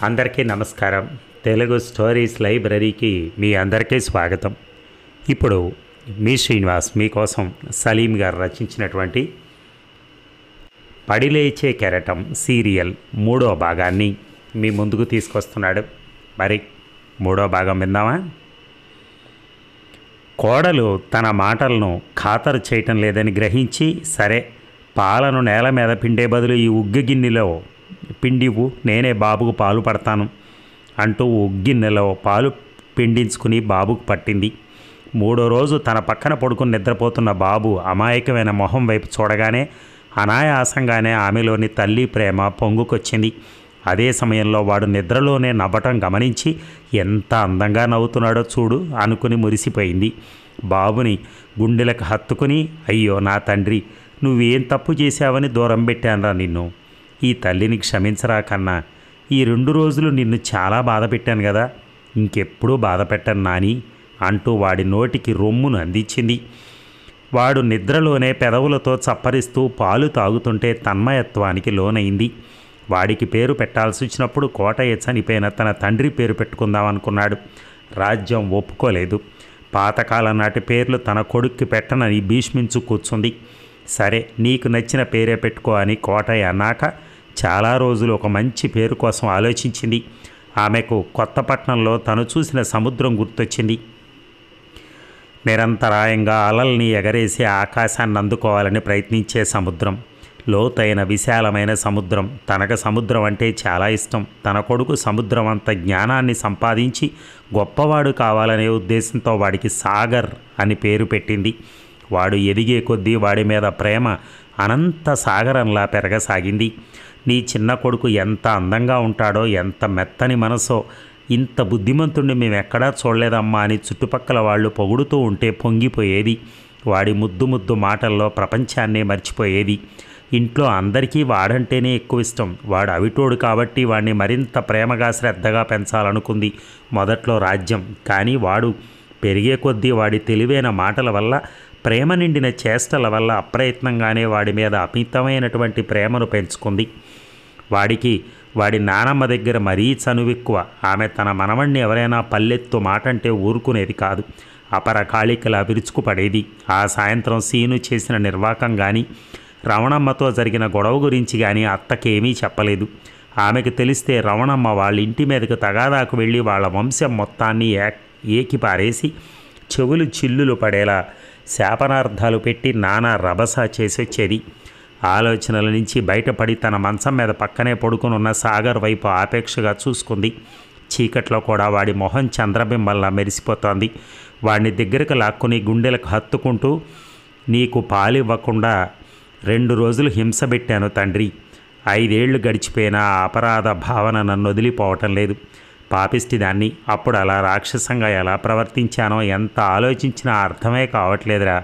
అందరికీ నమస్కారం. తెలుగు స్టోరీస్ లైబ్రరీకి మీ అందరికీ స్వాగతం. ఇప్పుడు మీ శ్రీనివాస్ మీకోసం సలీం గారు రచించినటువంటి పడిలేచే కెరటం సీరియల్ 3వ భాగాన్ని మీ ముందుకు తీసుకొస్తున్నాడు. మరి 3వ భాగం విందామా? కోడలు తన మాటలను ఖాతరు చేయటం లేదని గ్రహించి, సరే పాలను నేల మీద పిండే బదులు ఈ ఉగ్గు గిన్నెలో పిండివు, నేనే బాబుకు పాలు పడతాను అంటూ ఉగ్గిన్నెలో పాలు పిండించుకుని బాబుకు పట్టింది. 3వ రోజు తన పక్కన పడుకుని నిద్రపోతున్న బాబు అమాయకమైన మొహం వైపు చూడగానే అనాయాసంగానే ఆమెలోని తల్లి ప్రేమ పొంగుకొచ్చింది. అదే సమయంలో వాడు నిద్రలోనే నవ్వటం గమనించి, ఎంత అందంగా నవ్వుతున్నాడో చూడు అనుకుని మురిసిపోయింది. బాబుని గుండెలకు హత్తుకుని, అయ్యో నా తండ్రి, నువ్వేం తప్పు చేశావని దూరం పెట్టానురా నిన్ను. ఈ తల్లిని క్షమించరా కన్నా. ఈ 2 రోజులు నిన్ను చాలా బాధ పెట్టాను కదా, ఇంకెప్పుడూ బాధ పెట్టను నాని అంటూ వాడి నోటికి రొమ్మును అందించింది. వాడు నిద్రలోనే పెదవులతో చప్పరిస్తూ పాలు తాగుతుంటే తన్మయత్వానికి లోనైంది. వాడికి పేరు పెట్టాల్సి వచ్చినప్పుడు కోటయ్య చనిపోయిన తన తండ్రి పేరు పెట్టుకుందామనుకున్నాడు. రాజ్యం ఒప్పుకోలేదు. పాతకాలం నాటి పేర్లు తన కొడుక్కి పెట్టనని భీష్మించు కూర్చుంది. సరే నీకు నచ్చిన పేరే పెట్టుకో అని కోటయ్య అన్నాక చాలా రోజులు ఒక మంచి పేరు కోసం ఆలోచించింది. ఆమెకు కొత్తపట్నంలో తను చూసిన సముద్రం గుర్తొచ్చింది. నిరంతరాయంగా అలల్ని ఎగరేసి ఆకాశాన్ని అందుకోవాలని ప్రయత్నించే సముద్రం, లోతైన విశాలమైన సముద్రం. తనకు సముద్రం అంటే చాలా ఇష్టం. తన కొడుకు సముద్రం అంత జ్ఞానాన్ని సంపాదించి గొప్పవాడు కావాలనే ఉద్దేశంతో వాడికి సాగర్ అని పేరు పెట్టింది. వాడు ఎదిగే కొద్దీ వాడి మీద ప్రేమ అనంత సాగరంలా పెరగసాగింది. నీ చిన్న కొడుకు ఎంత అందంగా ఉంటాడో, ఎంత మెత్తని మనసో, ఇంత బుద్ధిమంతుడిని మేము ఎక్కడా చూడలేదమ్మా అని చుట్టుపక్కల వాళ్ళు పొగుడుతూ ఉంటే పొంగిపోయేది. వాడి ముద్దు ముద్దు మాటల్లో ప్రపంచాన్నే మర్చిపోయేది. ఇంట్లో అందరికీ వాడంటేనే ఎక్కువ ఇష్టం. వాడు అవిటోడు కాబట్టి వాడిని మరింత ప్రేమగా శ్రద్ధగా పెంచాలనుకుంది మొదట్లో రాజ్యం. కానీ వాడు పెరిగే కొద్దీ వాడి తెలివైన మాటల వల్ల, ప్రేమ నిండిన చేష్టల వల్ల అప్రయత్నంగానే వాడి మీద అమితమైనటువంటి ప్రేమను పెంచుకుంది. వాడికి వాడి నానమ్మ దగ్గర మరీ చనువెక్కువ. ఆమె తన మనవణ్ణి ఎవరైనా పల్లెత్తు మాట అంటే ఊరుకునేది కాదు. అపర కాళికలా విరుచుకుపడేది. ఆ సాయంత్రం సీను చేసిన నిర్వాకం కానీ, రమణమ్మతో జరిగిన గొడవ గురించి కానీ అత్తకేమీ చెప్పలేదు. ఆమెకు తెలిస్తే రమణమ్మ వాళ్ళ ఇంటి మీదకు తగాదాకు వెళ్ళి వాళ్ళ వంశం మొత్తాన్ని ఏకిపారేసి చెవులు చిల్లులు పడేలా శాపనార్థాలు పెట్టి నానా రభస చేసొచ్చేది. ఆలోచనల నుంచి బయటపడి తన మంచం మీద పక్కనే పడుకుని ఉన్న సాగర్ వైపు ఆపేక్షగా చూసుకుంది. చీకట్లో కూడా వాడి మొహం చంద్రబింబంలా మెరిసిపోతోంది. వాడిని దగ్గరకు లాక్కుని గుండెలకు హత్తుకుంటూ, నీకు పాలివ్వకుండా 2 రోజులు హింస పెట్టాను తండ్రి. 5 ఏళ్లు గడిచిపోయినా ఆ అపరాధ భావన నన్ను వదిలిపోవటం లేదు. పాపిష్టి దాన్ని. అప్పుడు అలా రాక్షసంగా ఎలా ప్రవర్తించానో ఎంత ఆలోచించినా అర్థమే కావట్లేదురా.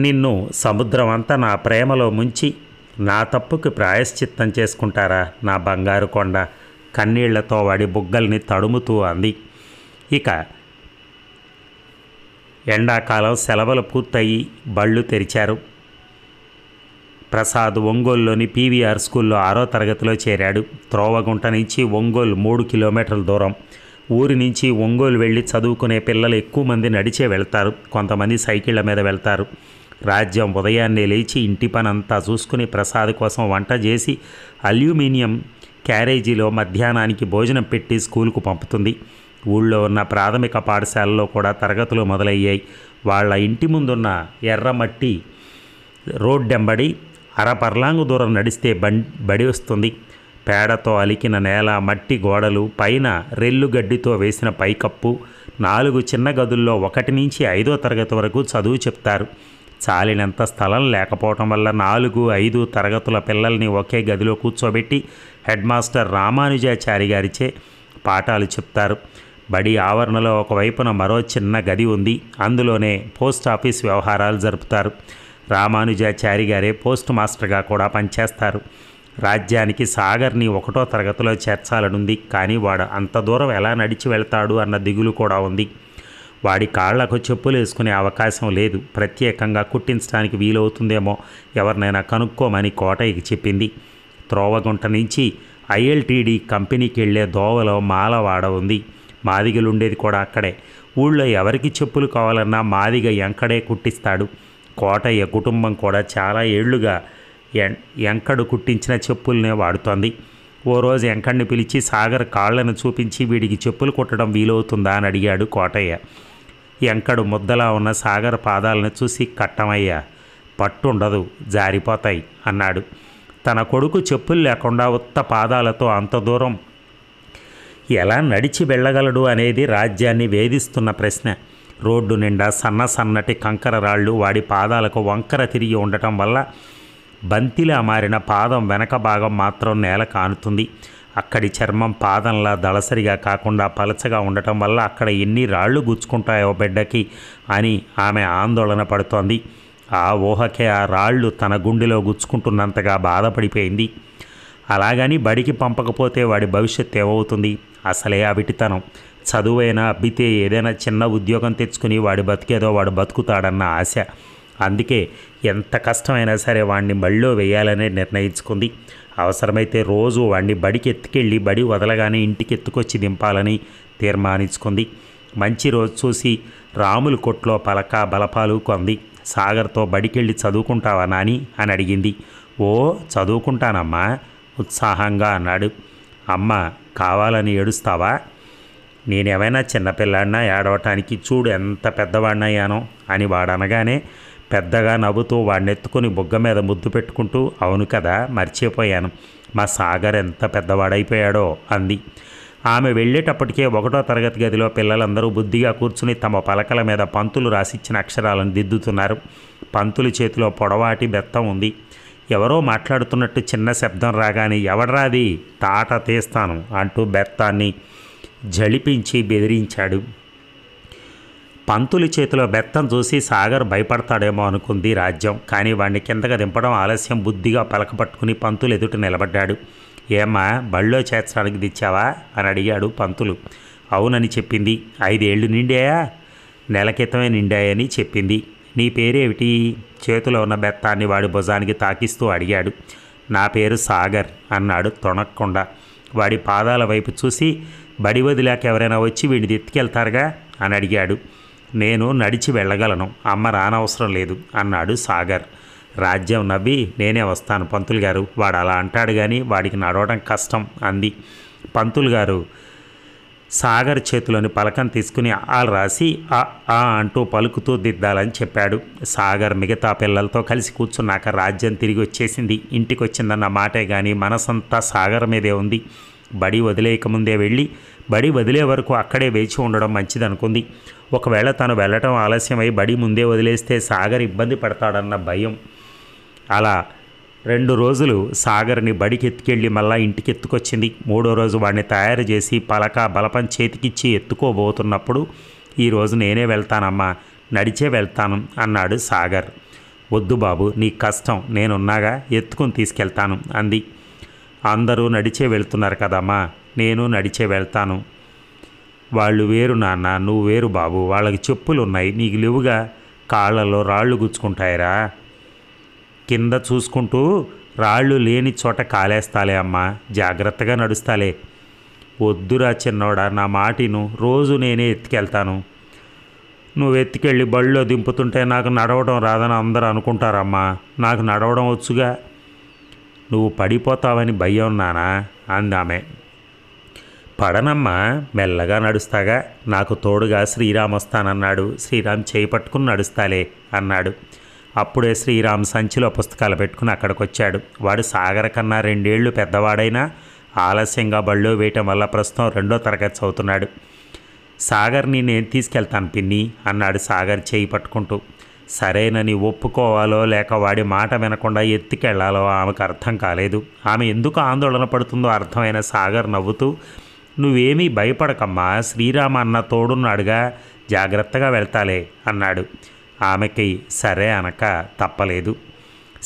నిన్ను సముద్రం అంతా నా ప్రేమలో ముంచి నా తప్పుకి ప్రాయశ్చిత్తం చేసుకుంటారా నా బంగారు కొండ, కన్నీళ్లతో వాడి బుగ్గల్ని తడుముతూ అంది. ఇక ఎండాకాలం సెలవులు పూర్తయి బళ్ళు తెరిచారు. ప్రసాద్ ఒంగోలులోని పీవీఆర్ స్కూల్లో 6వ తరగతిలో చేరాడు. త్రోవగుంట నుంచి ఒంగోలు 3 కిలోమీటర్ల దూరం. ఊరి నుంచి ఒంగోలు వెళ్ళి చదువుకునే పిల్లలు ఎక్కువ మంది నడిచే వెళ్తారు, కొంతమంది సైకిళ్ల మీద వెళ్తారు. రాజ్యం ఉదయాన్నే లేచి ఇంటి పని అంతా చూసుకుని ప్రసాద్ కోసం వంట చేసి అల్యూమినియం క్యారేజీలో మధ్యాహ్నానికి భోజనం పెట్టి స్కూలుకు పంపుతుంది. ఊళ్ళో ఉన్న ప్రాథమిక పాఠశాలలో కూడా తరగతులు మొదలయ్యాయి. వాళ్ళ ఇంటి ముందున్న ఎర్రమట్టి రోడ్డెంబడి అరపర్లాంగు దూరం నడిస్తే బడి వస్తుంది. పేడతో అలికిన నేల, మట్టి గోడలు, పైన రెల్లుగడ్డితో వేసిన పైకప్పు, 4 చిన్న గదుల్లో 1 నుంచి 5వ తరగతి వరకు చదువు చెప్తారు. చాలినంత స్థలం లేకపోవటం వల్ల 4, 5 తరగతుల పిల్లల్ని ఒకే గదిలో కూర్చోబెట్టి హెడ్ మాస్టర్ రామానుజాచారి గారిచే పాఠాలు చెప్తారు. బడి ఆవరణలో ఒకవైపున మరో చిన్న గది ఉంది. అందులోనే పోస్ట్ ఆఫీస్ వ్యవహారాలు జరుపుతారు. రామానుజాచారి గారే పోస్ట్ మాస్టర్గా కూడా పనిచేస్తారు. రాజ్యానికి సాగర్ని 1వ తరగతిలో చేర్చాలనుంది. కానీ వాడు అంత దూరం ఎలా నడిచి వెళ్తాడు అన్న దిగులు కూడా ఉంది. వాడి కాళ్లకు చెప్పులు వేసుకునే అవకాశం లేదు. ప్రత్యేకంగా కుట్టించడానికి వీలవుతుందేమో ఎవరినైనా కనుక్కోమని కోటయ్యకి చెప్పింది. త్రోవగుంట నుంచి ఐఎల్టీడీ కంపెనీకి వెళ్ళే దోవలో మాలవాడ ఉంది. మాదిగలుండేది కూడా అక్కడే. ఊళ్ళో ఎవరికి చెప్పులు కావాలన్నా మాదిగ ఎంకడే కుట్టిస్తాడు. కోటయ్య కుటుంబం కూడా చాలా ఏళ్లుగా ఎంకడు కుట్టించిన చెప్పుల్నే వాడుతోంది. ఓ రోజు ఎంకడిని పిలిచి సాగర్ కాళ్లను చూపించి వీడికి చెప్పులు కుట్టడం వీలవుతుందా అని అడిగాడు కోటయ్య. ఎంకడు ముద్దలా ఉన్న సాగర్ పాదాలను చూసి కట్టమయ్యా, పట్టుండదు, జారిపోతాయి అన్నాడు. తన కొడుకు చెప్పులు లేకుండా ఉత్త పాదాలతో అంత దూరం ఎలా నడిచి వెళ్ళగలడు అనేది రాజ్యాన్ని వేధిస్తున్న ప్రశ్న. రోడ్డు నిండా సన్నటి కంకర రాళ్ళు వాడి పాదాలకు వంకర తిరిగి ఉండటం వల్ల బంతిలా మారిన పాదం వెనక భాగం మాత్రం నేల కానుతుంది. అక్కడి చర్మం పాదంలా దళసరిగా కాకుండా పలచగా ఉండటం వల్ల అక్కడ ఎన్ని రాళ్ళు గుచ్చుకుంటాయో బిడ్డకి అని ఆమె ఆందోళన పడుతోంది. ఆ ఊహకే ఆ రాళ్ళు తన గుండెలో గుచ్చుకుంటున్నంతగా బాధపడిపోయింది. అలాగని బడికి పంపకపోతే వాడి భవిష్యత్తు ఏమవుతుంది? అసలే అవిటితనం. చదువైనా అబ్బితే ఏదైనా చిన్న ఉద్యోగం తెచ్చుకుని వాడి బతికేదో వాడు బతుకుతాడన్న ఆశ. అందుకే ఎంత కష్టమైనా సరే వాడిని బడిలో వేయాలనే నిర్ణయించుకుంది. అవసరమైతే రోజు వాడిని బడికి ఎత్తుకెళ్ళి బడి వదలగానే ఇంటికి ఎత్తుకొచ్చి దింపాలని తీర్మానించుకుంది. మంచి రోజు చూసి రాముల కొట్లో పలక బలపాలు కొంది. సాగర్తో బడికెళ్ళి చదువుకుంటావా నాని అని అడిగింది. ఓ చదువుకుంటానమ్మా ఉత్సాహంగా అన్నాడు. అమ్మ కావాలని ఏడుస్తావా? నేనేమైనా చిన్నపిల్లాడినా ఏడవటానికి? చూడు ఎంత పెద్దవాడినయ్యానో అని వాడనగానే పెద్దగా నవ్వుతూ వాడినెత్తుకుని బుగ్గ మీద ముద్దు పెట్టుకుంటూ అవును కదా మర్చిపోయాను, మా సాగర్ ఎంత పెద్దవాడైపోయాడో అంది. ఆమె వెళ్ళేటప్పటికే 1వ తరగతి గదిలో పిల్లలందరూ బుద్ధిగా కూర్చుని తమ పలకల మీద పంతులు రాసిచ్చిన అక్షరాలను దిద్దుతున్నారు. పంతులు చేతిలో పొడవాటి బెత్తం ఉంది. ఎవరో మాట్లాడుతున్నట్టు చిన్న శబ్దం రాగానే ఎవడ్రాది, తాట తీస్తాను అంటూ బెత్తాన్ని జడిపించి బెదిరించాడు. పంతులు చేతిలో బెత్తం చూసి సాగర్ భయపడతాడేమో అనుకుంది రాజ్యం. కానీ వాడిని కిందగా దింపడం ఆలస్యం. బుద్ధిగా పలక పట్టుకుని పంతులు ఎదుట నిలబడ్డాడు. ఏమ్మా బళ్ళో చేర్చడానికి తెచ్చావా అని అడిగాడు పంతులు. అవునని చెప్పింది. 5 ఏళ్ళు నిండాయా? నెల క్రితమే నిండాయని చెప్పింది. నీ పేరేమిటి? చేతిలో ఉన్న బెత్తాన్ని వాడి భుజానికి తాకిస్తూ అడిగాడు. నా పేరు సాగర్ అన్నాడు తొణక్కుండా. వాడి పాదాల వైపు చూసి బడి వదిలాక ఎవరైనా వచ్చి వీడిని ఎత్తుకెళ్తారుగా అని అడిగాడు. నేను నడిచి వెళ్ళగలను, అమ్మ రానవసరం లేదు అన్నాడు సాగర్. రాజ్యం నవ్వి నేనే వస్తాను పంతులు గారు, వాడు అలా అంటాడు కానీ వాడికి నడవడం కష్టం అంది. పంతులు గారు సాగర్ చేతిలోని పలకం తీసుకుని ఆలు రాసి ఆ అంటూ పలుకుతూ దిద్దాలని చెప్పాడు. సాగర్ మిగతా పిల్లలతో కలిసి కూర్చున్నాక రాజ్యం తిరిగి వచ్చేసింది. ఇంటికి వచ్చిందన్న మాటే కానీ మనసంతా సాగర్ మీదే ఉంది. బడి వదిలేయకముందే వెళ్ళి బడి వదిలే వరకు అక్కడే వేచి ఉండడం మంచిదనుకుంది. ఒకవేళ తను వెళ్ళటం ఆలస్యమై బడి ముందే వదిలేస్తే సాగర్ ఇబ్బంది పడతాడన్న భయం. అలా 2 రోజులు సాగర్ని బడికి ఎత్తుకెళ్ళి మళ్ళా ఇంటికి ఎత్తుకొచ్చింది. 3వ రోజు వాడిని తయారు చేసి పలక బలపం చేతికిచ్చి ఎత్తుకోబోతున్నప్పుడు ఈరోజు నేనే వెళ్తానమ్మా, నడిచే వెళ్తాను అన్నాడు సాగర్. వద్దు బాబు నీకు కష్టం, నేనున్నాగా ఎత్తుకుని తీసుకెళ్తాను అంది. అందరూ నడిచే వెళ్తున్నారు కదమ్మా, నేను నడిచే వెళ్తాను. వాళ్ళు వేరు నాన్న, నువ్వు వేరు బాబు, వాళ్ళకి చెప్పులు ఉన్నాయి, నీకు లేవుగా, కాళ్ళలో రాళ్ళు గుచ్చుకుంటాయిరా. కింద చూసుకుంటూ రాళ్ళు లేని చోట కాలేస్తాలే అమ్మా, జాగ్రత్తగా నడుస్తాలే. వద్దురా చిన్నోడా, నా మాటిను, రోజు నేనే ఎత్తుకెళ్తాను. నువ్వు ఎత్తుకెళ్ళి బళ్ళో దింపుతుంటే నాకు నడవడం రాదని అందరూ అనుకుంటారమ్మా, నాకు నడవడం వచ్చుగా. నువ్వు పడిపోతావని భయం నానా అందామె. పడనమ్మా, మెల్లగా నడుస్తాగా, నాకు తోడుగా శ్రీరామ్ వస్తానన్నాడు. శ్రీరామ్ చేయి పట్టుకుని నడుస్తాలే అన్నాడు. అప్పుడే శ్రీరామ్ సంచిలో పుస్తకాలు పెట్టుకుని అక్కడికి వచ్చాడు. వాడు సాగర్ కన్నా 2 ఏళ్ళు పెద్దవాడైనా ఆలస్యంగా బళ్ళో వేయటం వల్ల ప్రస్తుతం 2వ తరగతి చదువుతున్నాడు. సాగర్ని నేను తీసుకెళ్తాను పిన్ని అన్నాడు సాగర్ చేయి పట్టుకుంటూ. సరేనని ఒప్పుకోవాలో లేక వాడి మాట వినకుండా ఎత్తుకెళ్లాలో ఆమెకు అర్థం కాలేదు. ఆమె ఎందుకు ఆందోళన పడుతుందో అర్థమైన సాగర్ నవ్వుతూ నువ్వేమీ భయపడకమ్మా, శ్రీరామ అన్న తోడున్నాడుగా, జాగ్రత్తగా వెళ్తాలే అన్నాడు. ఆమెకి సరే అనక తప్పలేదు.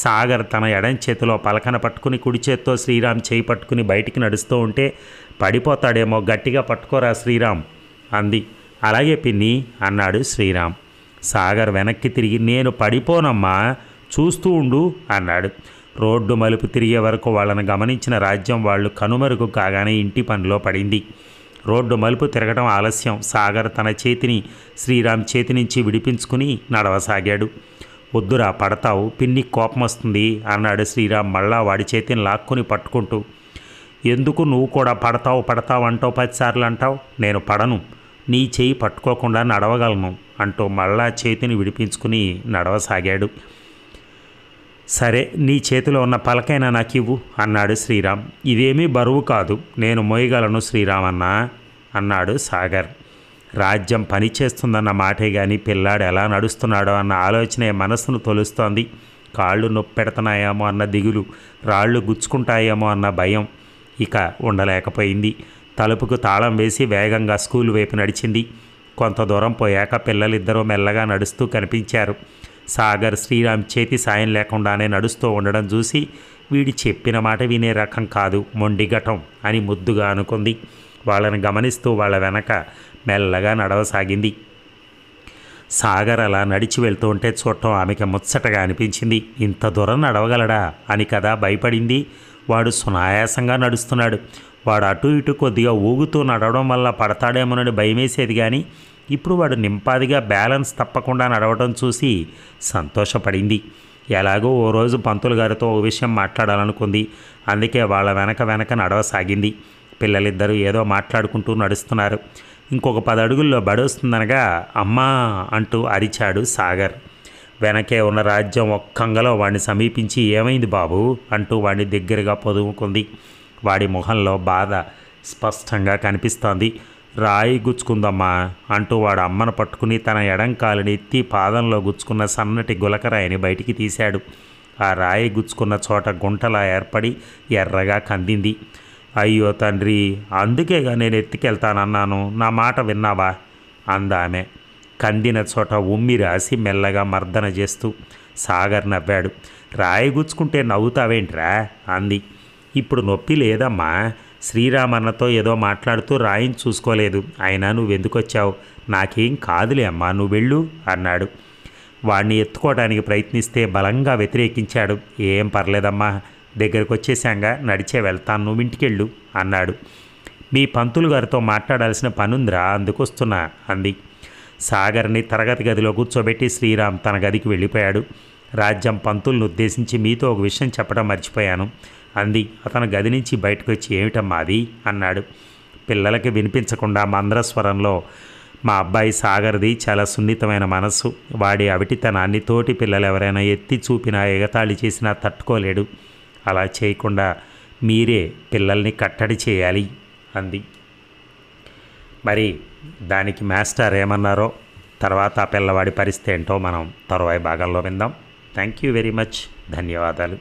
సాగర్ తన ఎడం చేతిలో పలకన పట్టుకుని కుడి చేత్తో శ్రీరామ్ చేయి పట్టుకుని బయటికి నడుస్తూ ఉంటే పడిపోతాడేమో, గట్టిగా పట్టుకోరా శ్రీరామ్ అంది. అలాగే పిన్ని అన్నాడు శ్రీరామ్. సాగర్ వెనక్కి తిరిగి నేను పడిపోనమ్మా, చూస్తూ ఉండు అన్నాడు. రోడ్డు మలుపు తిరిగే వరకు వాళ్ళని గమనించిన రాజ్యం వాళ్ళు కనుమరుగు కాగానే ఇంటి పనిలో పడింది. రోడ్డు మలుపు తిరగటం ఆలస్యం. సాగర్ తన చేతిని శ్రీరామ్ చేతి నుంచి విడిపించుకుని నడవసాగాడు. వద్దురా, పడతావు, పిన్ని కోపం వస్తుంది అన్నాడు శ్రీరామ్ మళ్ళా వాడి చేతిని లాక్కుని పట్టుకుంటూ. ఎందుకు నువ్వు కూడా పడతావు అంటావు, 10 సార్లు అంటావు. నేను పడను, నీ చేయి పట్టుకోకుండా నడవగలను అంటూ మళ్ళా చేతిని విడిపించుకుని నడవసాగాడు. సరే, నీ చేతిలో ఉన్న పలకైనా నాకు ఇవ్వు అన్నాడు శ్రీరామ్. ఇదేమీ బరువు కాదు, నేను మోయగలను శ్రీరామ్ అన్నాడు సాగర్. రాజ్యం పనిచేస్తుందన్న మాటే కానీ పిల్లాడు ఎలా నడుస్తున్నాడో అన్న ఆలోచనే మనసును తొలుస్తోంది. కాళ్ళు నొప్పెడుతున్నాయేమో అన్న దిగులు, రాళ్ళు గుచ్చుకుంటాయేమో అన్న భయం ఇక ఉండలేకపోయింది. తలుపుకు తాళం వేసి వేగంగా స్కూల్ వైపు నడిచింది. కొంత దూరం పోయాక పిల్లలిద్దరూ మెల్లగా నడుస్తూ కనిపించారు. సాగర్ శ్రీరామ్ చేతి సాయం లేకుండానే నడుస్తూ ఉండడం చూసి వీడి చెప్పిన మాట వినే రకం కాదు, మొండిఘటం అని ముద్దుగా అనుకుంది. వాళ్ళని గమనిస్తూ వాళ్ళ వెనక మెల్లగా నడవసాగింది. సాగర్ అలా నడిచి వెళ్తూ ఉంటే చూడటం ఆమెకి ముచ్చటగా అనిపించింది. ఇంత దూరం నడవగలడా అని కదా భయపడింది. వాడు సునాయాసంగా నడుస్తున్నాడు. వాడు అటు ఇటు కొద్దిగా ఊగుతూ నడవడం వల్ల పడతాడేమోనని భయమేసేది, కానీ ఇప్పుడు వాడు నింపాదిగా బ్యాలెన్స్ తప్పకుండా నడవడం చూసి సంతోషపడింది. ఎలాగో ఓ రోజు పంతులు గారితో ఓ విషయం మాట్లాడాలనుకుంది. అందుకే వాళ్ళ వెనక నడవసాగింది. పిల్లలిద్దరూ ఏదో మాట్లాడుకుంటూ నడుస్తున్నారు. ఇంకొక 10 అడుగుల్లో బడొస్తుందనగా అమ్మా అంటూ అరిచాడు సాగర్. వెనకే ఉన్న రాజ్యం ఒక్కంగలో వాడిని సమీపించి ఏమైంది బాబు అంటూ వాడిని దగ్గరగా పొదువుకుంది. వాడి మొహంలో బాధ స్పష్టంగా కనిపిస్తోంది. రాయి గుచ్చుకుందమ్మా అంటూ వాడు అమ్మను పట్టుకుని తన ఎడంకాలుని ఎత్తి పాదంలో గుచ్చుకున్న సన్నటి గులకరాయిని బయటికి తీశాడు. ఆ రాయి గుచ్చుకున్న చోట గుంటలా ఏర్పడి ఎర్రగా కందింది. అయ్యో తండ్రి, అందుకేగా నేను ఎత్తుకెళ్తానన్నాను, నా మాట విన్నావా అందామె. కందిన చోట ఉమ్మి రాసి మెల్లగా మర్దన చేస్తూ. సాగర్ నవ్వాడు. రాయి గుచ్చుకుంటే నవ్వుతావేంట్రా అంది. ఇప్పుడు నొప్పి లేదమ్మా, శ్రీరామన్నతో ఏదో మాట్లాడుతూ రాయిని చూసుకోలేదు. అయినా నువ్వెందుకు వచ్చావు, నాకేం కాదులే అమ్మా, నువ్వు వెళ్ళు అన్నాడు. వాడిని ఎత్తుకోవడానికి ప్రయత్నిస్తే బలంగా వ్యతిరేకించాడు. ఏం పర్లేదమ్మా, దగ్గరకు వచ్చేసాంగా, నడిచే వెళ్తాను, నువ్వు ఇంటికెళ్ళు అన్నాడు. మీ పంతులు గారితో మాట్లాడాల్సిన పనుందిరా, అందుకొస్తున్నా అంది. సాగర్ని తరగతి గదిలో కూర్చోబెట్టి శ్రీరామ్ తన గదికి వెళ్ళిపోయాడు. రాజ్యం పంతులను ఉద్దేశించి మీతో ఒక విషయం చెప్పడం మర్చిపోయాను అంది. అతను గది నుంచి బయటకు వచ్చి ఏమిటమ్మా అది అన్నాడు. పిల్లలకి వినిపించకుండా మంద్రస్వరంలో, మా అబ్బాయి సాగర్ది చాలా సున్నితమైన మనస్సు. వాడి అవిటితనాన్ని తోటి పిల్లలు ఎవరైనా ఎత్తి చూపినా ఎగతాళి చేసినా తట్టుకోలేడు. అలా చేయకుండా మీరే పిల్లల్ని కట్టడి చేయాలి అంది. మరి దానికి మాస్టర్ ఏమన్నారో, తర్వాత ఆ పిల్లవాడి పరిస్థితి ఏంటో మనం తరువాయి భాగంలో విందాం. Thank you very much. ధన్యవాదాలు.